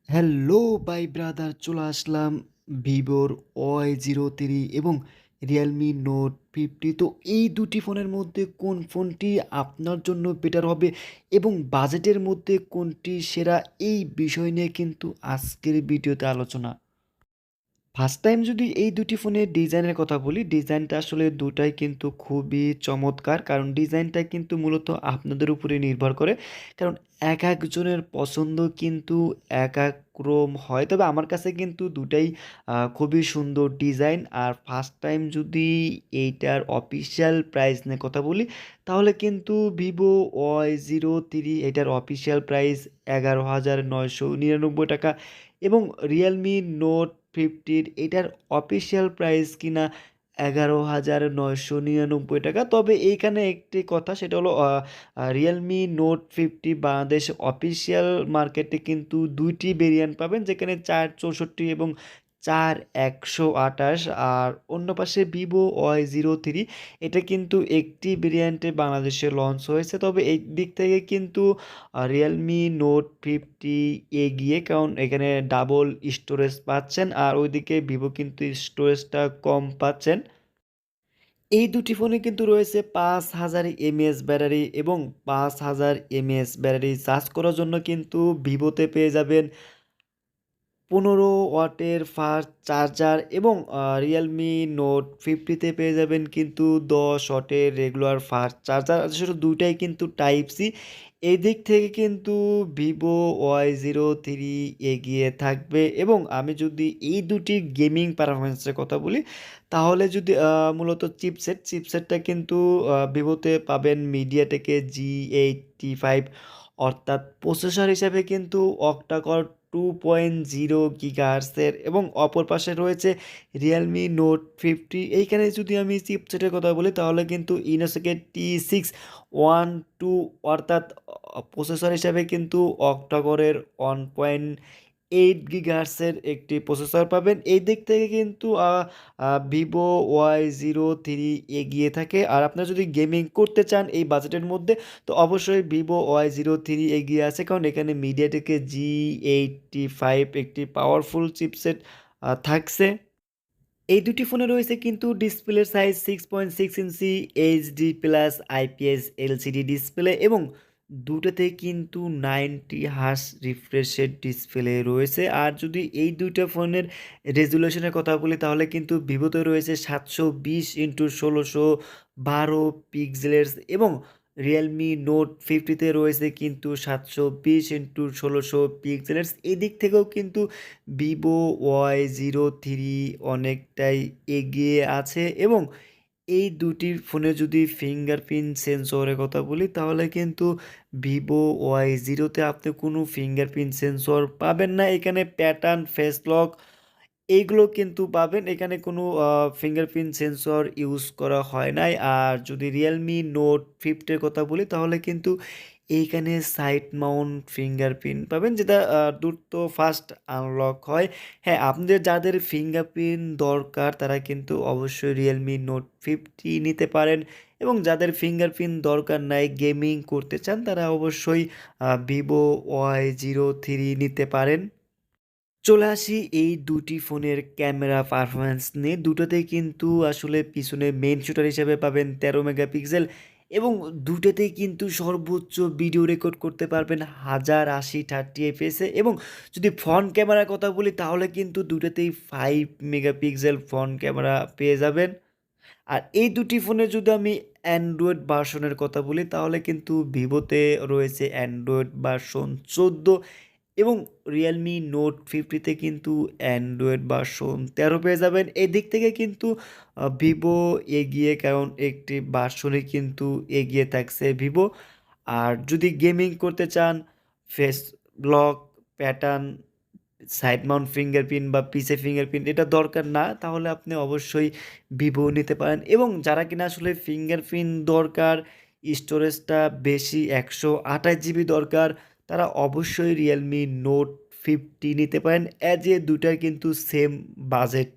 Hello ভাই brother, চলে আসলাম ভিভোর Y03 এবং রিয়েলমি নোট 50। তো এই দুটি ফোনের মধ্যে কোন ফোনটি আপনার জন্য বেটার হবে এবং বাজেটের মধ্যে কোনটি সেরা, এই বিষয় নিয়ে কিন্তু আজকের ভিডিওতে আলোচনা। ফার্স্ট টাইম যদি এই দুটি ফোনের ডিজাইনের কথা বলি, ডিজাইনটা আসলে দুটাই কিন্তু খুবই চমৎকার। কারণ ডিজাইনটা কিন্তু মূলত আপনাদের উপরে নির্ভর করে। কারণ এক একজনের পছন্দ কিন্তু এক এক রকম হয়। তবে আমার কাছে কিন্তু দুটাই খুবই সুন্দর ডিজাইন। আর ফার্স্ট টাইম যদি এইটার অফিসিয়াল প্রাইস নিয়ে কথা বলি, তাহলে কিন্তু ভিভো Y03 এটার অফিসিয়াল প্রাইস 11,999 টাকা এবং রিয়েলমি নোট 50 এটার অফিসিয়াল প্রাইস কিনা 11,999 টাকা। তবে এইখানে একটি কথা, সেটা হলো রিয়েলমি নোট 50 বাংলাদেশ অফিসিয়াল মার্কেটে কিন্তু দুইটি ভেরিয়েন্ট পাবেন, যেখানে 464 এবং 4128। আর অন্য পাশে ভিভো Y03 এটা কিন্তু একটি ভেরিয়েন্টে বাংলাদেশে লঞ্চ হয়েছে। তবে এই দিক থেকে কিন্তু রিয়েলমি নোট 50 এগিয়ে, কারণ এখানে ডাবল স্টোরেজ পাচ্ছেন আর ওইদিকে ভিভো কিন্তু স্টোরেজটা কম পাচ্ছেন। এই দুটি ফোনে কিন্তু রয়েছে 5000 এমএএইচ ব্যাটারি এবং 5000 এমএএইচ ব্যাটারি চার্জ করার জন্য কিন্তু ভিভোতে পেয়ে যাবেন 15 ওয়াটের ফাস্ট চার্জার এবং রিয়েলমি নোট 50তে পেয়ে যাবেন কিন্তু 10 ওয়াটের রেগুলার ফাস্ট চার্জার। আসলে দুইটাই কিন্তু টাইপ সি। এই দিক থেকে কিন্তু ভিভো Y03 এগিয়ে থাকবে। এবং আমি যদি এই দুটি গেমিং পারফরমেন্সের কথা বলি, তাহলে যদি মূলত চিপসেটটা কিন্তু ভিভোতে পাবেন মিডিয়াটেকের G85, অর্থাৎ প্রসেসর হিসাবে কিন্তু অক্টাকর 2.0 গিগাহার্টজের। এবং অপর পাশে রয়েছে রিয়েলমি নোট 50। এইখানে যদি আমি চিপসেটের কথা বলি, তাহলে কিন্তু ইনোসেকের T612, অর্থাৎ প্রসেসর হিসাবে কিন্তু অক্টাকরের 1.8 গিগাহার্টজের একটি প্রসেসর পাবেন। এই দিক থেকে কিন্তু ভিভো Y03 এগিয়ে থাকে। আর আপনারা যদি গেমিং করতে চান এই বাজেটের মধ্যে, তো অবশ্যই ভিভো Y03 এগিয়ে আছে, কারণ এখানে মিডিয়াটেকের G85 একটি পাওয়ারফুল চিপসেট থাকছে। এই দুটি ফোনে রয়েছে কিন্তু ডিসপ্লের সাইজ 6.6 ইঞ্চি HD plus IPS LCD display এবং দুটোতে কিন্তু 90 হার্জ রিফ্রেশের ডিসপ্লে রয়েছে। আর যদি এই দুইটা ফোনের রেজুলেশনের কথা বলি, তাহলে কিন্তু ভিভোতে রয়েছে 720x1612 পিক্সেলের এবং রিয়েলমি নোট 50তে রয়েছে কিন্তু 720x16 পিক্সেলের। এই দিক থেকেও কিন্তু ভিভো Y03 অনেকটাই এগিয়ে আছে। এবং এই দুটি ফোনে যদি ফিঙ্গারপ্রিন্ট সেন্সরের কথা বলি, তাহলে কিন্তু ভিভো Y0তে আপনি কোনো ফিঙ্গারপ্রিন্ট সেন্সর পাবেন না। এখানে প্যাটার্ন, ফেস লক এইগুলো কিন্তু পাবেন, এখানে কোনো ফিঙ্গারপ্রিন্ট সেন্সর ইউজ করা হয় নাই। আর যদি রিয়েলমি নোট 50 কথা বলি, তাহলে কিন্তু এইখানে সাইড মাউন্ট ফিঙ্গারপ্রিন্ট পাবেন, যেটা দ্রুত ফাস্ট আনলক হয়। হ্যাঁ, আপনাদের যাদের ফিঙ্গারপ্রিন্ট দরকার তারা কিন্তু অবশ্যই রিয়েলমি নোট 50 নিতে পারেন। এবং যাদের ফিঙ্গারপ্রিন্ট দরকার নাই, গেমিং করতে চান, তারা অবশ্যই ভিভো Y03 নিতে পারেন। চলে আসি এই দুটি ফোনের ক্যামেরা পারফরম্যান্স নিয়ে। দুটোতেই কিন্তু আসলে পিছনে মেইন শুটার হিসেবে পাবেন 13 মেগাপিক্সেল এবং দুটোতেই কিন্তু সর্বোচ্চ ভিডিও রেকর্ড করতে পারবেন 1080 30 fps এবং যদি ফ্রন্ট ক্যামেরার কথা বলি, তাহলে কিন্তু দুটোতেই 5 মেগাপিক্সেল ফ্রন্ট ক্যামেরা পেয়ে যাবেন। আর এই দুটি ফোনে যদি আমি অ্যান্ড্রয়েড ভার্সনের কথা বলি, তাহলে কিন্তু ভিভোতে রয়েছে অ্যান্ড্রয়েড ভার্সন 14 এবং রিয়েলমি নোট 50তে কিন্তু অ্যান্ড্রয়েড ভার্সন 13 পেয়ে যাবেন। এদিক থেকে কিন্তু ভিভো এগিয়ে, কারণ একটি ভার্সনে কিন্তু এগিয়ে থাকছে ভিভো। আর যদি গেমিং করতে চান, face lock, pattern, side Mount fingerprint বা পিছে ফিঙ্গারপ্রিন্ট এটা দরকার না, তাহলে আপনি অবশ্যই ভিভো নিতে পারেন। এবং যারা কিনা আসলে ফিঙ্গারপ্রিন্ট দরকার, স্টোরেজটা বেশি 128 জিবি দরকার, তারা অবশ্যই রিয়েলমি নোট 50 নিতে পারেন। দুটার কিন্তু সেম বাজেট।